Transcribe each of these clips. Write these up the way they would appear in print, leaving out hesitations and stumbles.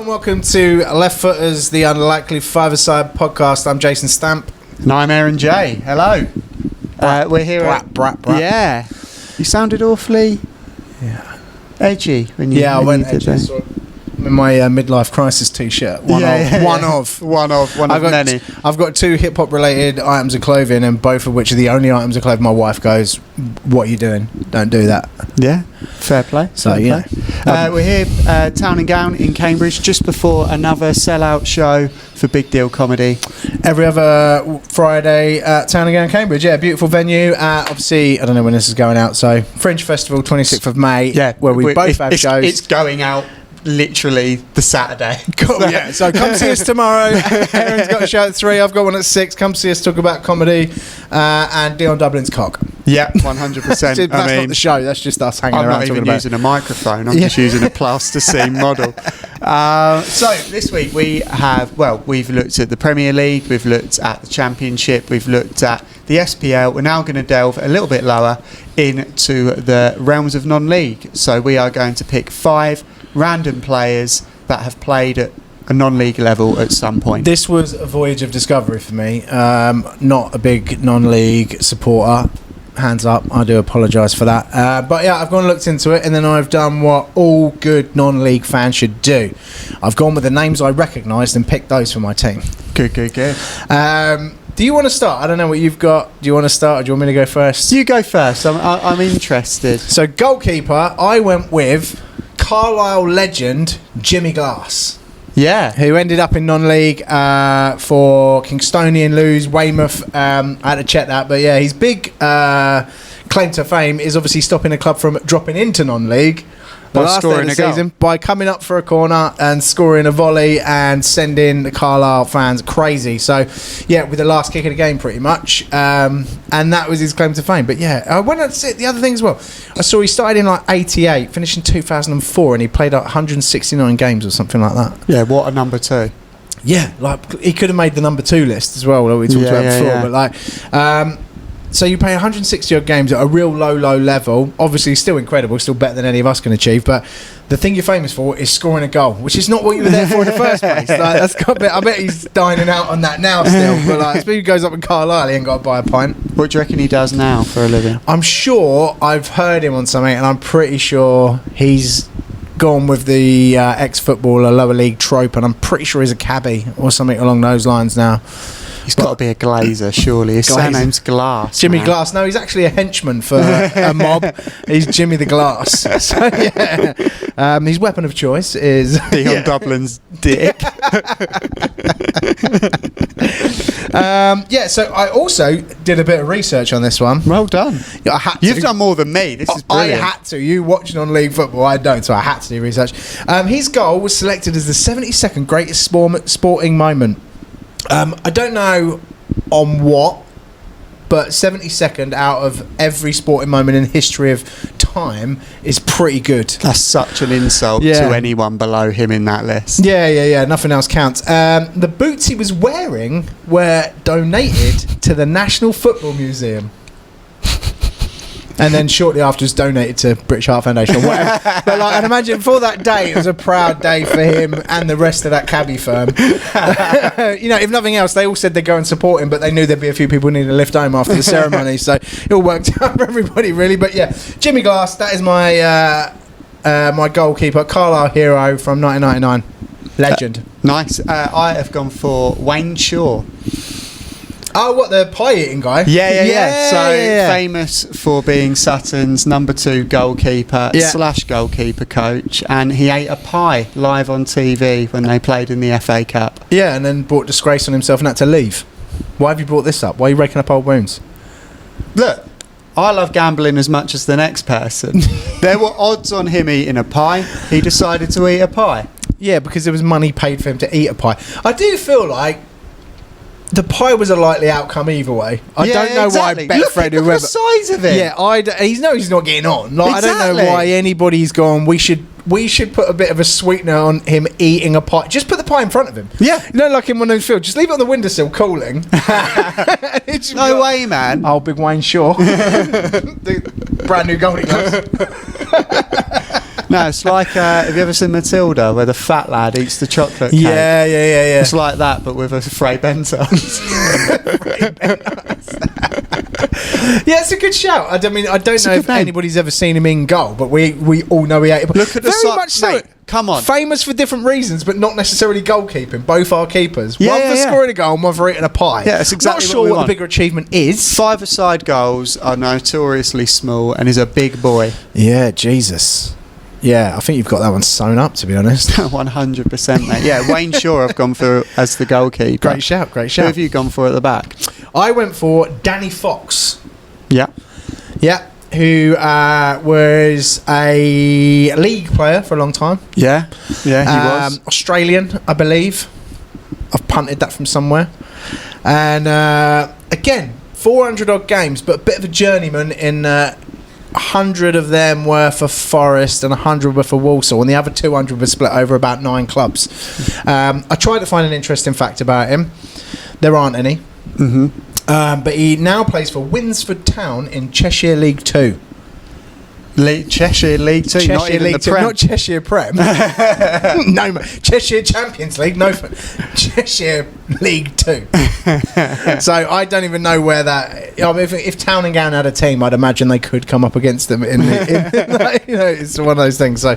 and welcome to Left Footers, the Unlikely Five-a-Side podcast. I'm Jason Stamp. And I'm Aaron J. Hello. We're here. Brat. Yeah. You sounded awfully edgy when you. I went edgy. In my midlife crisis t-shirt. One of many. I've got two hip-hop related items of clothing, and both of which are the only items of clothing my wife goes, "What are you doing? Don't do that." Yeah, fair play. So we're here, Town and Gown in Cambridge, just before another sellout show for Big Deal Comedy. Every other Friday at Town and Gown, Cambridge. Yeah, beautiful venue. Obviously, I don't know when this is going out, so Fringe Festival, 26th of May. Yeah, where we both have shows. It's going out literally the Saturday. Cool. Yeah, so come see us tomorrow. Aaron's got a show at 3, I've got one at 6. Come see us talk about comedy and Dion Dublin's cock. Yeah, 100%. That's not the show, that's just us hanging around. I'm not even using a microphone, I'm just using a plasticine model. So this week we've looked at the Premier League, we've looked at the Championship, we've looked at the SPL. We're now going to delve a little bit lower into the realms of non-league. So we are going to pick 5 random players that have played at a non-league level at some point. This was a voyage of discovery for me. Not a big non-league supporter. Hands up, I do apologise for that. But yeah, I've gone and looked into it, and then I've done what all good non-league fans should do. I've gone with the names I recognised and picked those for my team. Good. Do you want to start? I don't know what you've got. Do you want to start, or do you want me to go first? You go first. I'm interested. So goalkeeper, I went with Carlisle legend Jimmy Glass. Yeah. Who ended up in non-league for Kingstonian, lose, Weymouth. I had to check that. But yeah, his big claim to fame is obviously stopping a club from dropping into non-league the last day of the season by coming up for a corner and scoring a volley and sending the Carlisle fans crazy. So yeah, with the last kick of the game pretty much. And that was his claim to fame. But yeah, I went on to see the other thing as well. I saw he started in like 88, finished in 2004, and he played like 169 games or something like that. Yeah, what a number 2. Yeah, like he could have made the number 2 list as well, like we talked about before. Yeah. But like, so you play 160 odd games at a real low level. Obviously, still incredible, still better than any of us can achieve. But the thing you're famous for is scoring a goal, which is not what you were there for in the first place. Like, that's got a bit. I bet he's dining out on that now still. But like, if he goes up in Carlisle, he ain't got to buy a pint. What do you reckon he does now for a living? I'm sure I've heard him on something, and I'm pretty sure he's gone with the ex-footballer lower league trope, and I'm pretty sure he's a cabbie or something along those lines now. He's got to be a glazer, surely. His surname's Glass. Jimmy Glass. No, he's actually a henchman for a mob. He's Jimmy the Glass. So, yeah. His weapon of choice is Dion Dublin's dick. So I also did a bit of research on this one. Well done. Yeah, I had to. You've done more than me. This is brilliant. I had to. You watch non-league football, I don't, so I had to do research. His goal was selected as the 72nd greatest sporting moment. I don't know on what, but 72nd out of every sporting moment in the history of time is pretty good. That's such an insult to anyone below him in that list. Yeah. Nothing else counts. The boots he was wearing were donated to the National Football Museum. And then shortly after was donated to British Heart Foundation or whatever. But like, I'd imagine for that day, it was a proud day for him and the rest of that cabbie firm. If nothing else, they all said they'd go and support him, but they knew there'd be a few people needing to lift home after the ceremony. So it all worked out for everybody, really. But yeah, Jimmy Glass, that is my my goalkeeper, Carlisle hero from 1999. Legend. Nice. I have gone for Wayne Shaw. Oh, what, the pie-eating guy? Yeah. Famous for being Sutton's number 2 goalkeeper / goalkeeper coach, and he ate a pie live on TV when they played in the FA Cup. Yeah, and then brought disgrace on himself and had to leave. Why have you brought this up? Why are you raking up old wounds? Look, I love gambling as much as the next person. There were odds on him eating a pie. He decided to eat a pie. Yeah, because there was money paid for him to eat a pie. I do feel like the pie was a likely outcome either way. I don't know why Betfred, whoever. Look at the size of it. Yeah, he's not getting on. Like, exactly. I don't know why anybody's gone, we should put a bit of a sweetener on him eating a pie. Just put the pie in front of him. Yeah. Like in one of those fields. Just leave it on the windowsill cooling. No way, man. Oh, big Wayne Shaw. The brand new goalie gloves. No, it's like, have you ever seen Matilda, where the fat lad eats the chocolate cake? Yeah. It's like that, but with a Frey banter. Yeah, it's a good shout. I mean, I don't know if anybody's ever seen him in goal, but we all know he ate it. Look at the very much so. Mate, come on. Famous for different reasons, but not necessarily goalkeeping. Both are keepers. Yeah, one for yeah. scoring a goal and one for eating a pie. Yeah, that's exactly not sure what we what want. the bigger achievement is. Five-a-side goals are notoriously small and is a big boy. Yeah, Jesus. Yeah, I think you've got that one sewn up, to be honest. 100%, mate. Yeah, Wayne Shaw I've gone for as the goalkeeper. Great shout. Who have you gone for at the back? I went for Danny Fox. Yeah. Yeah, who was a league player for a long time. Yeah, he was. Australian, I believe. I've punted that from somewhere. And again, 400 odd games, but a bit of a journeyman in 100 of them were for Forest and 100 were for Walsall, and the other 200 were split over about 9 clubs. I tried to find an interesting fact about him. There aren't any. Mm-hmm. But he now plays for Winsford Town in Cheshire League 2. Cheshire League 2, Cheshire not even League the 2, Prem. not Cheshire Prem. No, Cheshire Champions League, no, Cheshire League 2. So I don't even know where that. I mean, if Town and Gown had a team, I'd imagine they could come up against them. It's one of those things. So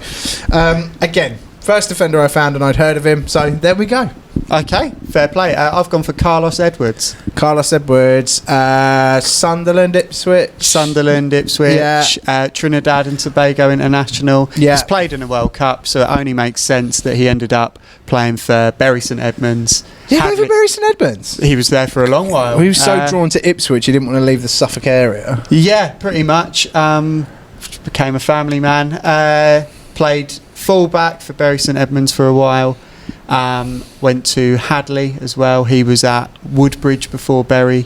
again, first defender I found, and I'd heard of him. So there we go. Okay, fair play. I've gone for Carlos Edwards. Sunderland, Ipswich. Yeah. Trinidad and Tobago International. Yeah. He's played in a World Cup, so it only makes sense that he ended up playing for Bury St Edmunds. Yeah, over Bury St Edmunds. He was there for a long while. He was so drawn to Ipswich, he didn't want to leave the Suffolk area. Yeah, pretty much. Became a family man. Played fullback for Bury St Edmunds for a while. Went to Hadley as well. He was at Woodbridge before Bury.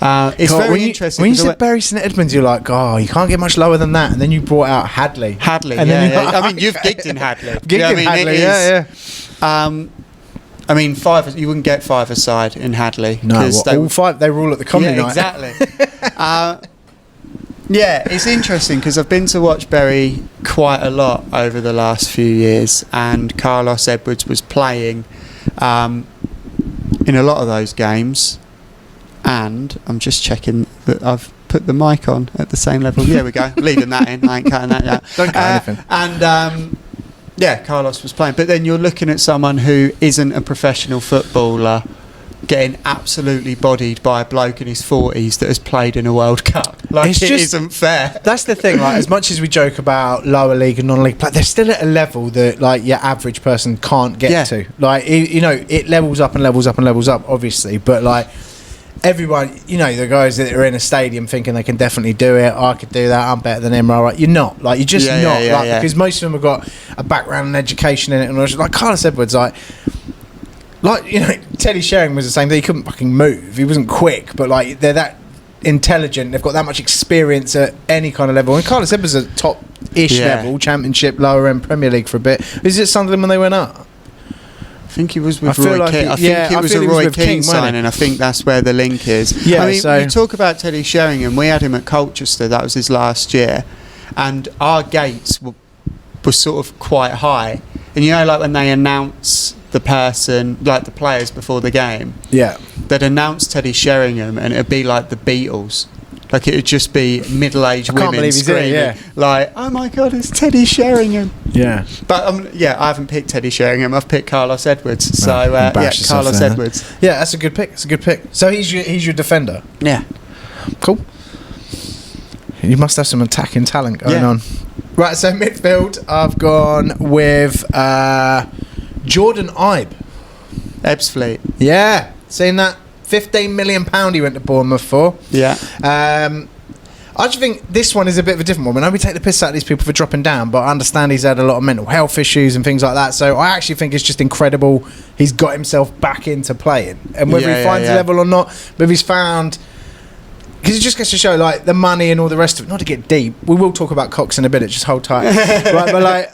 It's God, very interesting. When you said Bury St Edmunds, you're like, oh, you can't get much lower than that. And then you brought out Hadley. Hadley, and yeah. Like, I mean, you've gigged in Hadley. Hadley, yeah. I mean, you wouldn't get five-a-side in Hadley. No, all five, they were all at the comedy night. Exactly. Yeah, it's interesting because I've been to watch Bury quite a lot over the last few years, and Carlos Edwards was playing in a lot of those games. And I'm just checking that I've put the mic on at the same level. There we go. Leaving that in. I ain't cutting that out. Don't cut anything. And yeah, Carlos was playing. But then you're looking at someone who isn't a professional footballer getting absolutely bodied by a bloke in his 40s that has played in a World Cup. Like, it isn't fair. That's the thing. Like, as much as we joke about lower league and non-league play, they're still at a level that, like, your average person can't get to. Like, it levels up and levels up and levels up, obviously. But, like, everyone, the guys that are in a stadium thinking they can definitely do it. I could do that. I'm better than him. Right? You're not. Like, you're just not. Because most of them have got a background and education in it. And like Carlos Edwards, Teddy Sheringham was the same thing. He couldn't fucking move. He wasn't quick, but like they're that intelligent. They've got that much experience at any kind of level. And Carlos Edwards was at top-ish level, Championship, lower end, Premier League for a bit. Was it Sunderland when they went up? I think he was with Roy Keane. I think it was a Roy Keane signing. I think that's where the link is. Yeah, I mean, you talk about Teddy Sheringham. We had him at Colchester. That was his last year, and our gates were sort of quite high. And like when they announce the person, like the players before the game, they'd announce Teddy Sheringham, and it'd be like the Beatles. Like, it would just be middle-aged women screaming, like, "Oh my God, it's Teddy Sheringham!" Yeah, but I haven't picked Teddy Sheringham. I've picked Carlos Edwards. So Carlos Edwards. Yeah, that's a good pick. It's a good pick. So he's your defender. Yeah, cool. You must have some attacking talent going on. Right, so midfield, I've gone with Jordan Ibe. Ebbsfleet. Yeah, seen that? £15 million he went to Bournemouth for. Yeah. I just think this one is a bit of a different one. I know we take the piss out of these people for dropping down, but I understand he's had a lot of mental health issues and things like that. So I actually think it's just incredible he's got himself back into playing. And whether he finds a level or not, but if he's found... Because it just gets to show, like, the money and all the rest of it. Not to get deep. We will talk about Cox in a bit. Just hold tight. Right, but, like...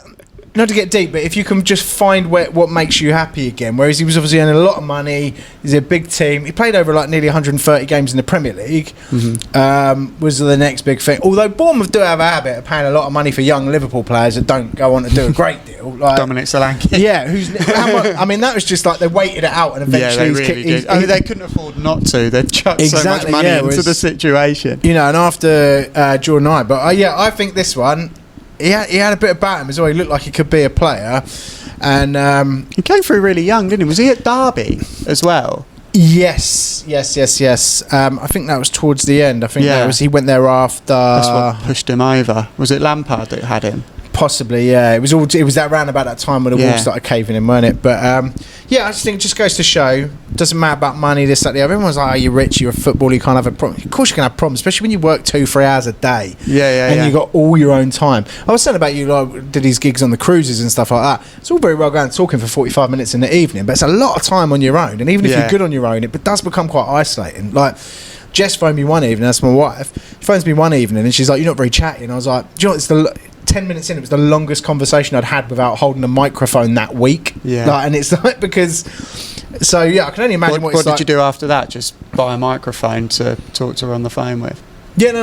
not to get deep, but if you can just find what makes you happy again. Whereas he was obviously earning a lot of money, he's a big team. He played over like nearly 130 games in the Premier League. Was the next big thing. Although Bournemouth do have a habit of paying a lot of money for young Liverpool players that don't go on to do a great deal. Like Dominic Solanke. Yeah, I mean, that was just like they waited it out and eventually they couldn't afford not to. They'd chucked so much money into the situation. You know, and after Jordan Ibe, but I think this one. He had a bit about him as well. He looked like he could be a player, and he came through really young, didn't he? Was he at Derby as well? Yes. I think that was towards the end. I think that was he went there after. That's what pushed him over. Was it Lampard that had him? Possibly, yeah. It was that round about that time when the Wolves started caving in, weren't it? But I just think it just goes to show, doesn't matter about money, this, that, the other. Everyone's like, oh, you're rich, you're a footballer, you can't have a problem. Of course you can have problems, especially when you work 2-3 hours a day. And you got all your own time. I was saying about you, like, did these gigs on the cruises and stuff like that. It's all very well going talking for 45 minutes in the evening, but it's a lot of time on your own. And even if you're good on your own, it does become quite isolating. Like, Jess phoned me one evening, that's my wife. She phones me one evening and she's like, you're not very chatty. And I was like, do you know what, it's 10 minutes in, it was the longest conversation I'd had without holding a microphone that week. And it's like, because, so I can only imagine what it's like. What did you do after that? Just buy a microphone to talk to her on the phone with? I did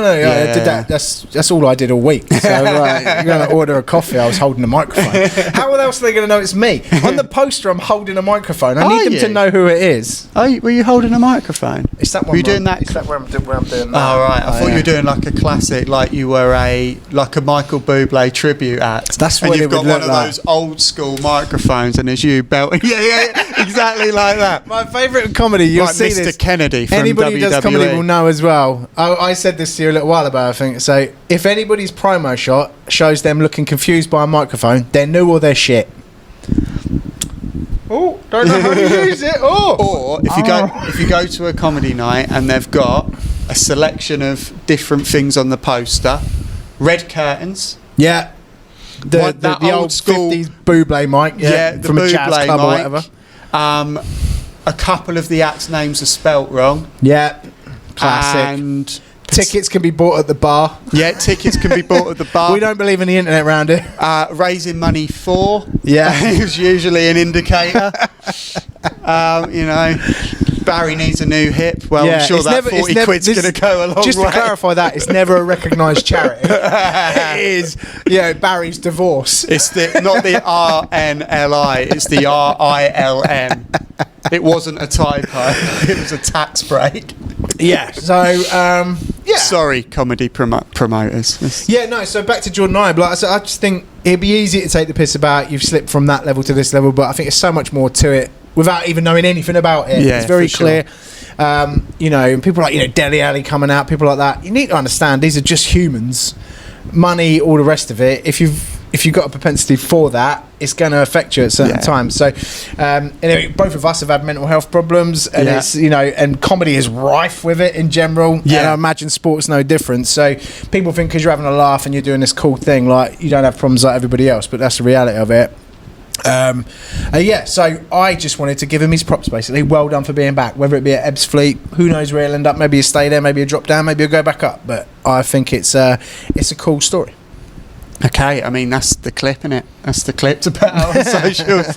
that. That's all I did all week. So you're going to order a coffee, I was holding a microphone. How else are they going to know it's me? On the poster, I'm holding a microphone. I need them to know who it is. Were you holding a microphone? Is that one? Were you doing that? Is that where I'm doing that? Oh, right. I thought you were doing like a classic, like you were a Michael Bublé tribute act. That's what and you've it would got one look of like. those old school microphones, and it's you belting. Exactly like that. My favourite comedy. You'll like see Mr. this. Kennedy from Anybody WWE. who does comedy will know as well. I said this to you a little while ago, I think. So if anybody's promo shot shows them looking confused by a microphone, they're new or they're shit. Oh, don't know how to use it. Oh. Or if you go to a comedy night and they've got a selection of different things on the poster, red curtains. Yeah. The old school 50s Bublé mic. Yeah, from a jazz club or whatever. A couple of the acts' names are spelt wrong. Yeah. Classic. And tickets can be bought at the bar. Yeah, tickets can be bought at the bar. We don't believe in the internet around here. Raising money for. Yeah. Is usually an indicator. Barry needs a new hip. Well, I'm sure that 40 quid's going to go a long way. Just to clarify that, it's never a recognised charity. It is, Barry's divorce. It's not the RNLI, it's the RILM. It wasn't a typo. It was a tax break. Yeah. So, Sorry, comedy promoters. So back to Jordan Ibe. Like I said, I just think it'd be easy to take the piss about you've slipped from that level to this level, but I think there's so much more to it without even knowing anything about it. It's very clear. Sure. And people like, Dele Alli coming out, people like that. You need to understand these are just humans. Money, all the rest of it. If you've got a propensity for that, it's going to affect you at certain times. So, both of us have had mental health problems, and it's and comedy is rife with it in general. Yeah. And I imagine sports no different. So people think because you're having a laugh and you're doing this cool thing, like you don't have problems like everybody else, but that's the reality of it. So I just wanted to give him his props, basically. Well done for being back, whether it be at Ebbsfleet, who knows where he'll end up. Maybe he'll stay there, maybe he'll drop down, maybe he'll go back up, but I think it's a cool story. Okay, I mean, that's the clip, innit? That's the clip to put out on socials.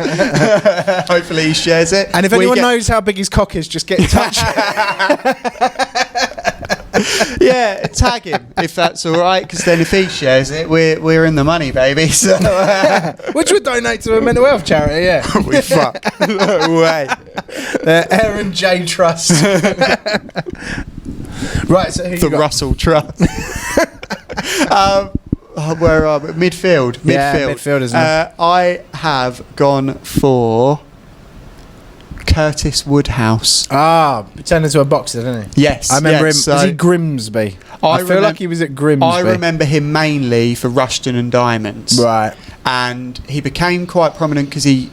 Hopefully he shares it. And if anyone knows how big his cock is, just get in touch. Tag him if that's all right, because then if he shares it, we're in the money, baby. So, which would donate to a mental health charity. We fuck. No way. The Aaron J Trust. Right, so who you got? The Russell Trust. Where are we? Midfield. Midfield, isn't it? I have gone for Curtis Woodhouse. Turned into a boxer, didn't he? Yes. I remember him. Was he Grimsby? I feel like he was at Grimsby. I remember him mainly for Rushton and Diamonds. Right. And he became quite prominent because he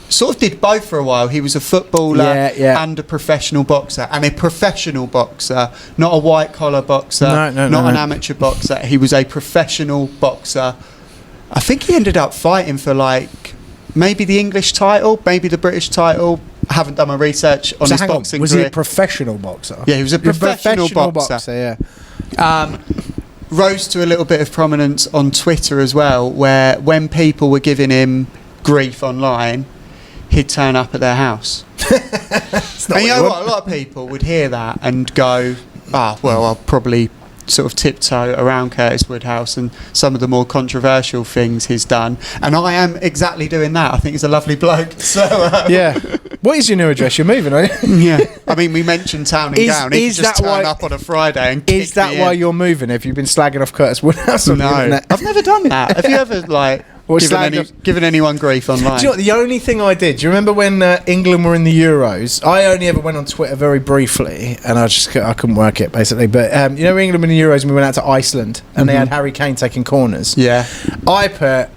sort of did both for a while. He was a footballer and a professional boxer. And a professional boxer, not a white-collar boxer, not an amateur boxer. He was a professional boxer. I think he ended up fighting for, maybe the English title, maybe the British title. I haven't done my research on his boxing Was career. he a professional boxer? Yeah, he was a professional boxer. rose to a little bit of prominence on Twitter as well, where when people were giving him grief online, he'd turn up at their house. And you know what? A lot of people would hear that and go, well, I'll probably sort of tiptoe around Curtis Woodhouse and some of the more controversial things he's done. And I am exactly doing that. I think he's a lovely bloke. So yeah. What is your new address? You're moving, are you? Yeah. I mean, we mentioned Town and Gown. He could just turn up on a Friday and Is that why you're moving? Have you been slagging off Curtis Woodhouse on the No, internet? I've never done that. Have you ever, like... given anyone grief online? Do you know what, the only thing I did, do you remember when England were in the Euros? I only ever went on Twitter very briefly, and I couldn't work it, basically. But you know, England were in the Euros and we went out to Iceland, and they had Harry Kane taking corners. Yeah. I put...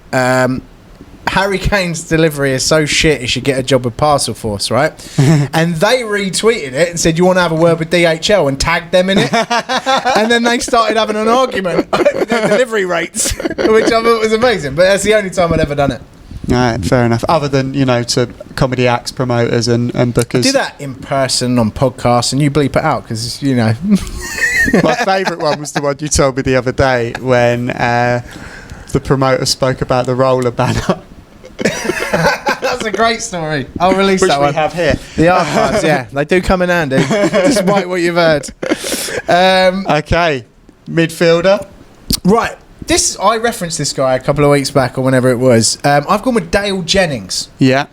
Harry Kane's delivery is so shit he should get a job with Parcel Force, right? And they retweeted it and said, you want to have a word with DHL, and tagged them in it. And then they started having an argument over their delivery rates, which I thought was amazing. But that's the only time I'd ever done it. Right, fair enough. Other than, to comedy acts, promoters and bookers. I do that in person on podcasts, and you bleep it out because, My favourite one was the one you told me the other day when the promoter spoke about the roller banner. That's a great story. I'll release that one. Which we have here. The archives, yeah. They do come in handy, despite what you've heard. Okay. Midfielder. Right. I referenced this guy a couple of weeks back or whenever it was. I've gone with Dale Jennings. Yeah.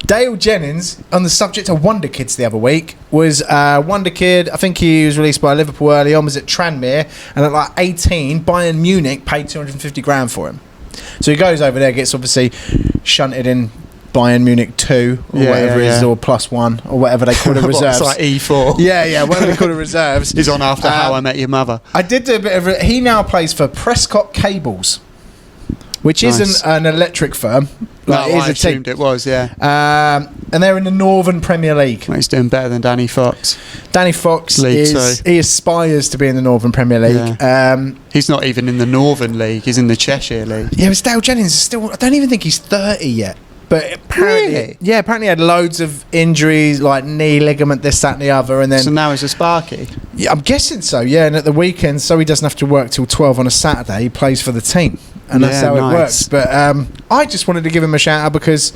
Dale Jennings, on the subject of Wonder Kids the other week, was Wonder Kid. I think he was released by Liverpool early on, was at Tranmere, and at like 18, Bayern Munich paid 250 grand for him. So he goes over there, gets obviously shunted in Bayern Munich 2 or whatever it is, or +1 or whatever they call the reserves. It's like E4. Yeah, whatever they call the reserves. He's on after How I Met Your Mother. I did do a bit of... He now plays for Prescott Cables, which isn't an electric firm. I assumed it was, yeah. And they're in the Northern Premier League. Well, he's doing better than Danny Fox. Danny Fox League he aspires to be in the Northern Premier League. Yeah. He's not even in the Northern League. He's in the Cheshire League. Yeah, but Dale Jennings is still... I don't even think he's 30 yet. But apparently, apparently he had loads of injuries, like knee ligament, this, that, and the other, and then. So now he's a Sparky. Yeah, I'm guessing so. Yeah, and at the weekend, so he doesn't have to work till 12 on a Saturday. He plays for the team, and that's how it works. But I just wanted to give him a shout out because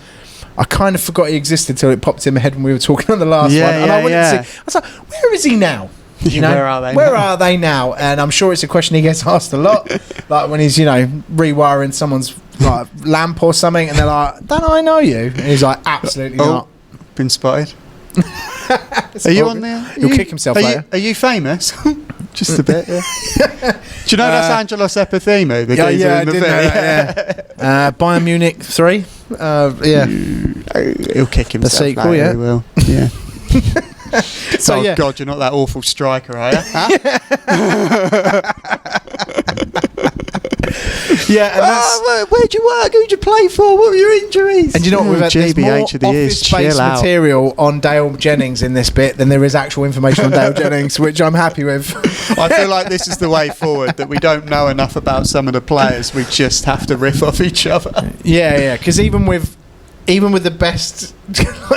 I kind of forgot he existed till it popped in my head when we were talking on the last one, and I wanted to see. I was like, where is he now? Where are they? Where are they now? And I'm sure it's a question he gets asked a lot, like when he's rewiring someone's like lamp or something, and they're like, "Don't I know you?" And he's like, "Absolutely not." Been spotted. Are you on there? He'll kick himself later. Are you famous? Just a bit. Yeah. Do you know that's Angelos Epithemu? The geezer in the did know that, Bayern Munich 3. He'll kick himself. The sequel, later, he will. Yeah. So, God, you're not that awful striker, are you? Huh? And where'd you work? Who'd you play for? What were your injuries? And you know what? We've had there's more office-based material on Dale Jennings in this bit than there is actual information on Dale Jennings, which I'm happy with. I feel like this is the way forward, that we don't know enough about some of the players. We just have to riff off each other. Yeah, because even with the best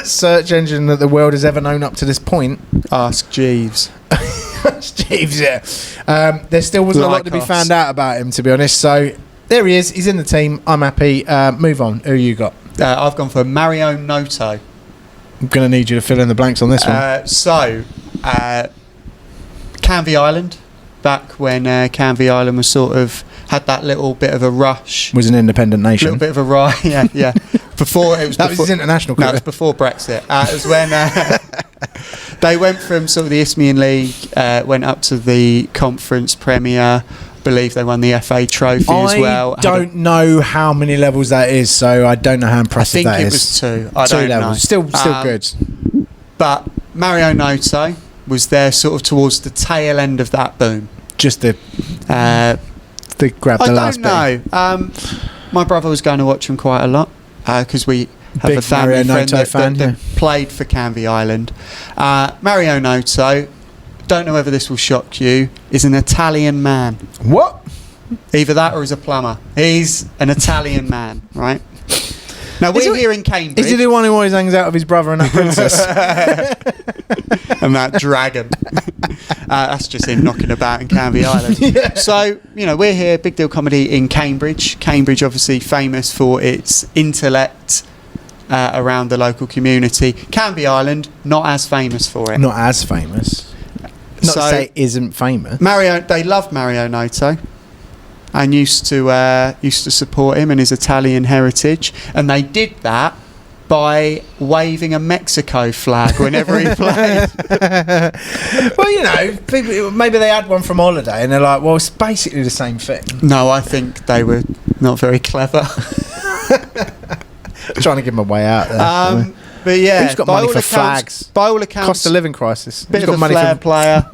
search engine that the world has ever known up to this point, Ask Jeeves. Jeeves, yeah. There still wasn't a lot to be found out about him, to be honest. So there he is. He's in the team. I'm happy. Move on. Who you got? I've gone for Mario Noto. I'm going to need you to fill in the blanks on this one. Canvey Island. Back when Canvey Island was sort of had that little bit of a rush. Was an independent nation. A little bit of a rush. Yeah. Before it was. That was his international career. No, it was before Brexit. It was when they went from sort of the Isthmian League, went up to the Conference Premier. Believe they won the FA Trophy as well. I don't know how many levels that is, so I don't know how impressive that is. I think it was 2. I don't know. Still good. But Mario Noto was there sort of towards the tail end of that boom. Just to grab the last bit. I don't know. My brother was going to watch him quite a lot because we have a family friend that played for Canvey Island. Mario Noto, don't know whether this will shock you, is an Italian man. What? Either that or he's a plumber. He's an Italian man, right? Now, we're here in Cambridge. Is he the one who always hangs out with his brother and that princess? and that dragon. That's just him knocking about in Canvey Island. Yeah. So, we're here, Big Deal Comedy in Cambridge. Cambridge, obviously famous for its intellect around the local community. Canvey Island, not as famous for it. Not as famous. Not to say it isn't famous. They love Mario Noto. And used to support him and his Italian heritage, and they did that by waving a Mexico flag whenever he played. Well, people, maybe they had one from holiday, and they're like, "Well, it's basically the same thing." No, I think they were not very clever. Trying to give them a way out there. But yeah, who's got money for flags? By all accounts, cost of living crisis. Bit Who's of got a money flair for player.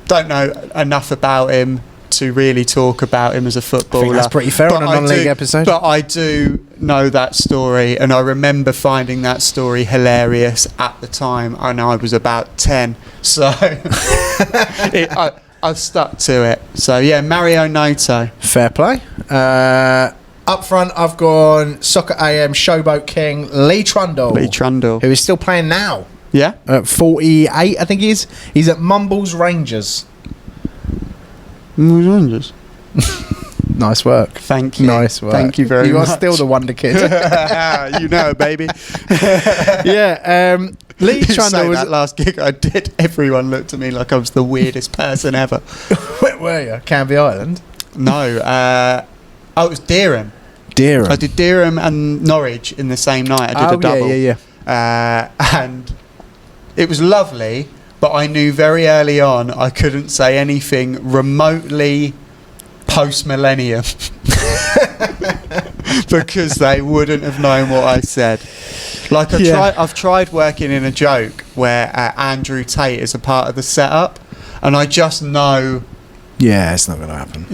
Don't know enough about him to really talk about him as a footballer. I think that's pretty fair on a non-league episode. But I do know that story, and I remember finding that story hilarious at the time, and I was about 10. So I've stuck to it. So yeah, Mario Noto. Fair play. Up front, I've gone Soccer AM Showboat King Lee Trundle. Who is still playing now. Yeah. At 48, I think he is. He's at Mumbles Rangers. Rangers. Nice work. Thank you. Nice work. Thank you very much. You are still the wonder kid. You know, baby. Yeah. Lee Trundle was that last gig I did. Everyone looked at me like I was the weirdest person ever. Where were you? Canvey Island? No. It was Dereham. Dereham. I did Dereham and Norwich in the same night. I did a double. Yeah. And it was lovely. But I knew very early on I couldn't say anything remotely post-millennium because they wouldn't have known what I said. Like I've tried working in a joke where Andrew Tate is a part of the setup, and I just know. Yeah, it's not going to happen.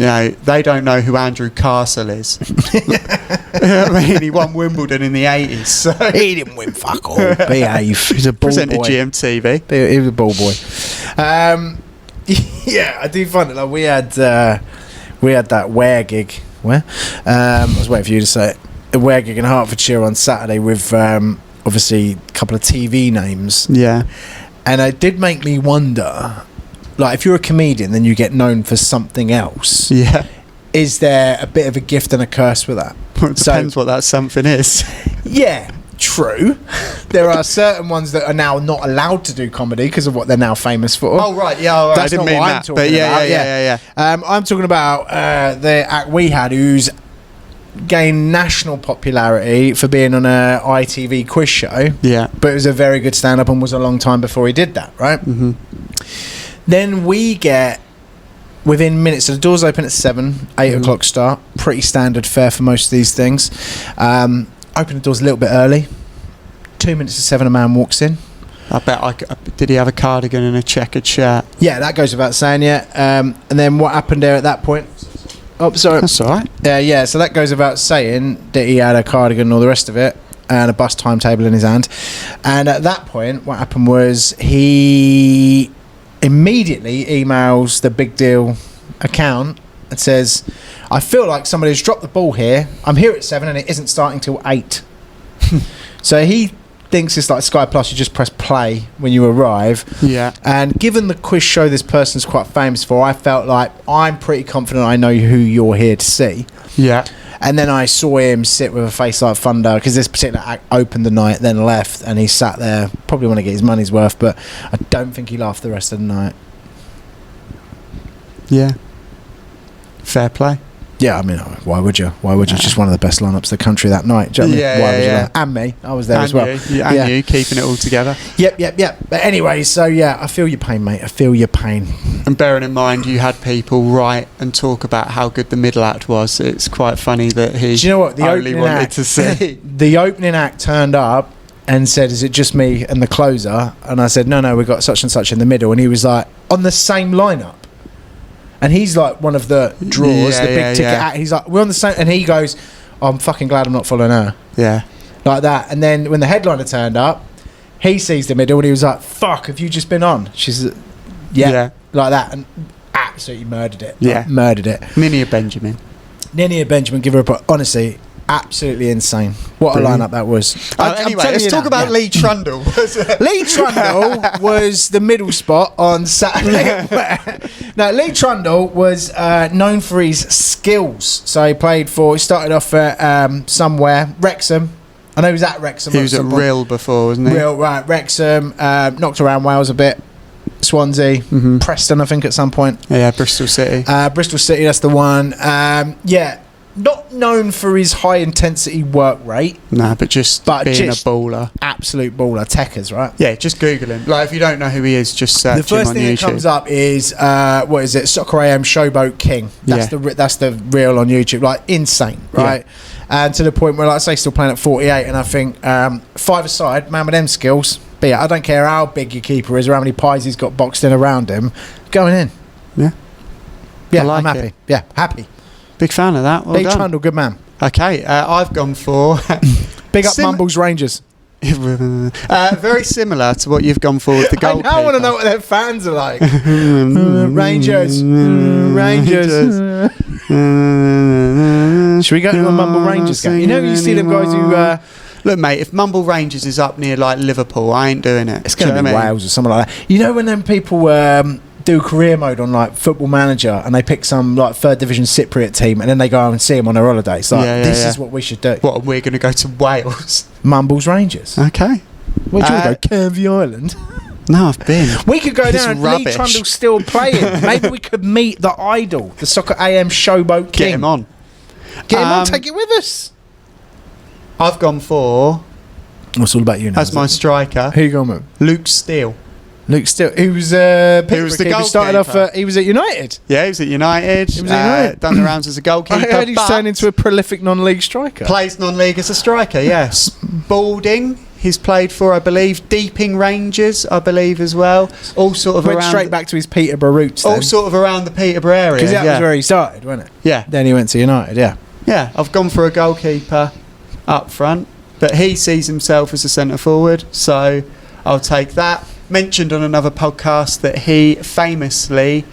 They don't know who Andrew Castle is. I mean, he won Wimbledon in the 80s. So. He didn't win fuck all. Behave. He's a ball Presented boy. GMTV. He was a ball boy. Yeah, I do find it. Like we had that Ware gig. Where? I was waiting for you to say it. A Ware gig in Hertfordshire on Saturday with obviously a couple of TV names. Yeah. And it did make me wonder. Like, if you're a comedian, then you get known for something else. Yeah. Is there a bit of a gift and a curse with that? Well, it depends what that something is. Yeah, true. There are certain ones that are now not allowed to do comedy because of what they're now famous for. Oh, right. Yeah, all right. That's I didn't not mean what that. I'm talking but about. Yeah. I'm talking about the act we had who's gained national popularity for being on a ITV quiz show. Yeah. But it was a very good stand-up and was a long time before he did that, right? Mm-hmm. Then we get, within minutes, so the doors open at 7, 8 o'clock start. Pretty standard fare for most of these things. Open the doors a little bit early. 2 minutes to 7, a man walks in. I bet did he have a cardigan and a checkered shirt? Yeah, that goes without saying, yeah. And then what happened there at that point? Oh, sorry. That's all right. Yeah, so that goes without saying that he had a cardigan and all the rest of it, and a bus timetable in his hand. And at that point, what happened was he immediately emails the Big Deal account and says, I feel like somebody's dropped the ball here. I'm here at 7 and it isn't starting till 8. So he thinks it's like Sky Plus, you just press play when you arrive. Yeah. And given the quiz show this person's quite famous for, I felt like I'm pretty confident I know who you're here to see. Yeah. And then I saw him sit with a face like thunder because this particular act opened the night, then left, and he sat there, probably want to get his money's worth, but I don't think he laughed the rest of the night. Yeah. Fair play. Yeah, I mean, why would you? Why would you? Just one of the best lineups in the country that night. Do you know what I mean? Why would you laugh? And me, I was there as well. You keeping it all together. Yep. But anyway, so yeah, I feel your pain, mate. I feel your pain. And bearing in mind, you had people write and talk about how good the middle act was. It's quite funny that he Do you know what? The only wanted to see. The opening act turned up and said, "Is it just me and the closer?" And I said, "No, we've got such and such in the middle." And he was like, "On the same lineup." And he's like one of the draws, the big ticket act. He's like, we're on the same. And he goes, I'm fucking glad I'm not following her. Yeah. Like that. And then when the headliner turned up, he sees the middle and he was like, fuck, have you just been on? She's yeah. Like that. And absolutely murdered it. Yeah. Like, murdered it. Ninia Benjamin, give her a... Honestly, Absolutely insane. What Brilliant. a lineup that was. Anyway, let's talk about Lee Trundle. Lee Trundle was the middle spot on Saturday. Now, Lee Trundle was known for his skills. So he started off at somewhere, Wrexham. I know he was at Wrexham. He was at Real before, wasn't he? Real, right. Wrexham, knocked around Wales a bit. Swansea, Preston, I think, at some point. Yeah, Bristol City. Bristol City, that's the one. Yeah. Not known for his high intensity work rate. Nah, but being a baller. Absolute baller. Techers, right? Yeah, just Google him. Like, if you don't know who he is, just search him on YouTube. The first thing that comes up is, what is it? Soccer AM Showboat King. That's the reel on YouTube. Like, insane, right? Yeah. And to the point where, like I say, still playing at 48. And I think, five-a-side, man with them skills, be it, I don't care how big your keeper is or how many pies he's got boxed in around him, going in. Yeah. Yeah, I'm happy. Yeah, happy. Big fan of that. Well Lee done. Trundle, good man. Okay, I've gone for... Big up Mumbles Rangers. Very similar to what you've gone for with the goalkeeper. I want to know what their fans are like. Rangers. Rangers. Should we go to a Mumble Rangers game? You know, you see them guys who... Look, mate, if Mumble Rangers is up near, like, Liverpool, I ain't doing it. It's going to be Wales or something like that. You know when them people... do career mode on like Football Manager and they pick some like third division Cypriot team and then they go out and see them on their holiday. It's like, this is what we should do. What, we're going to go to Wales? Mumbles Rangers. Okay. Where do you want to go? Canvey Island? No, I've been. We could go down and Lee Trundle's still playing. Maybe we could meet the idol, the Soccer AM Showboat King. Get him on. Get him on, take it with us. I've gone for... What's all about you now? As my striker. Who you going with? Luke Steele. Luke Steele, he was the goalkeeper. Started off. He was at United. Yeah, he was at United. Done the rounds as a goalkeeper. I heard he's turned into a prolific non-league striker. Plays non-league as a striker. Yes. Spalding, he's played for, I believe, Deeping Rangers, I believe as well. All sort of went straight back to his Peterborough roots. All sort of around the Peterborough area. Because that was where he started, wasn't it? Yeah. Then he went to United. Yeah. Yeah, I've gone for a goalkeeper up front, but he sees himself as a centre forward, so I'll take that. Mentioned on another podcast that he famously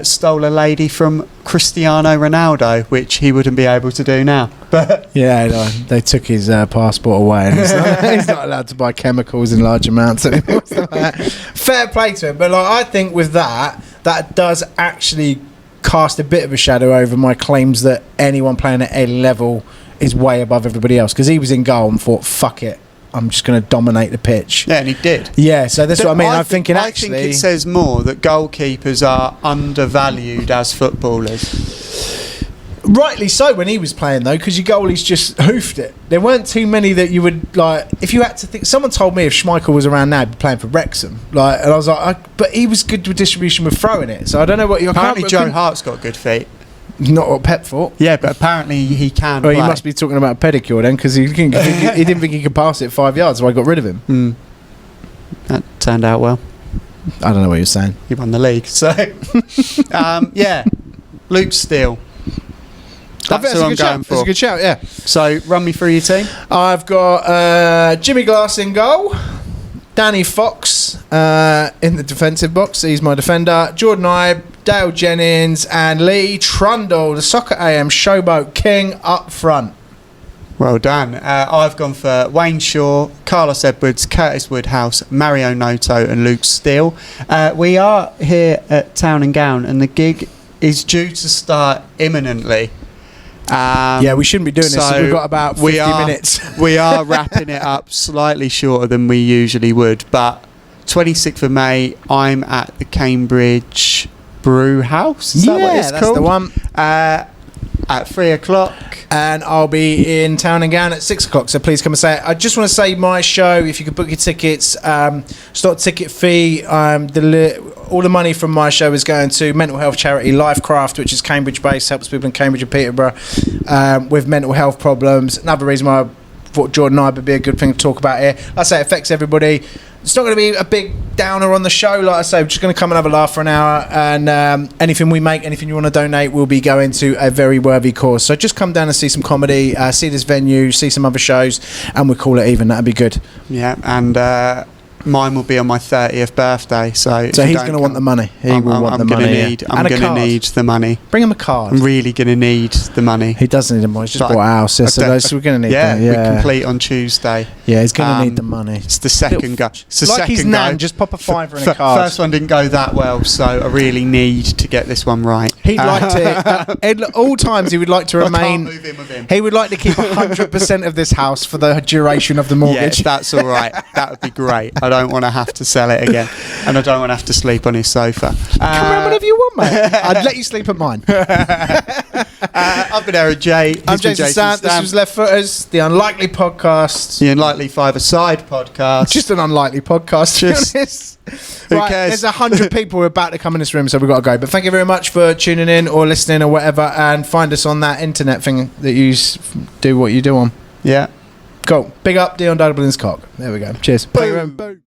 stole a lady from Cristiano Ronaldo, which he wouldn't be able to do now. But yeah, no, they took his passport away and he's not allowed to buy chemicals in large amounts anymore. Fair play to him, but like, I think with that does actually cast a bit of a shadow over my claims that anyone playing at any level is way above everybody else, because he was in goal and thought, fuck it, I'm just going to dominate the pitch. Yeah, and he did. Yeah, so that's what I mean. I think it says more that goalkeepers are undervalued as footballers. Rightly so when he was playing, though, because your goalies just hoofed it. There weren't too many that you would, like, if you had to think... Someone told me if Schmeichel was around now, he'd be playing for Wrexham. Like, and I was like, but he was good with distribution with throwing it. So I don't know what... Apparently Joe Hart's got good feet. Not what Pep thought. Yeah, but apparently he can Well, play. he must be talking about a pedicure then, because he didn't think he could pass it 5 yards, so I got rid of him. That turned out well. I don't know what you're saying. He won the league, so... yeah, Luke Steele. That's who I'm going for. That's a good shout, yeah. So, run me through your team. I've got Jimmy Glass in goal, Danny Fox in the defensive box. He's my defender. Jordan Ibe, Dale Jennings, and Lee Trundle, the Soccer AM Showboat King, up front. Well done. I've gone for Wayne Shaw, Carlos Edwards, Curtis Woodhouse, Mario Noto, and Luke Steele. We are here at Town and Gown, and the gig is due to start imminently. Yeah, we shouldn't be doing this. So we've got about 50 minutes. We are wrapping it up slightly shorter than we usually would, but 26th of May, I'm at the Cambridge Brew House. Is that what it's called? The one. At 3 o'clock. And I'll be in Town and Gown at 6 o'clock, so please come and say it. I just want to say my show, if you could book your tickets, it's not a ticket fee. All the money from my show is going to mental health charity Lifecraft, which is Cambridge based, helps people in Cambridge and Peterborough with mental health problems. Another reason why I thought Jordan and I would be a good thing to talk about here. Like I say, it affects everybody. It's not going to be a big downer on the show. Like I say, we're just going to come and have a laugh for an hour, and anything we make, anything you want to donate, will be going to a very worthy cause. So just come down and see some comedy, see this venue, see some other shows, and we'll call it even. That'd be good. Yeah, and mine will be on my 30th birthday. So he's going to want the money. I'm going to need the money. Bring him a card. I'm really going to need the money. He doesn't need the money. He's just bought a house. So we're going to need that. Yeah, we complete on Tuesday. Yeah, he's going to need the money. It's the second go. It's the like second his go. nan, just pop a fiver in a card. First one didn't go that well, so I really need to get this one right. He'd like to, at all times, he would like to remain. I can't move in with him. He would like to keep 100% of this house for the duration of the mortgage. Yeah, that's all right. That would be great. I don't want to have to sell it again, and I don't want to have to sleep on his sofa. Come around whenever you want, mate. I'd let you sleep at mine. I've been Aaron J. I'm Jason Sant. This was Left Footers, the Unlikely Podcast. The Unlikely Five-A-Side Podcast. Just an unlikely podcast, to be honest. Who cares? There's 100 people who are about to come in this room, so we've got to go. But thank you very much for tuning in or listening or whatever, and find us on that internet thing that you do what you do on. Yeah. Cool. Big up Dion Dublin's cock. There we go. Cheers. Boom. Boom.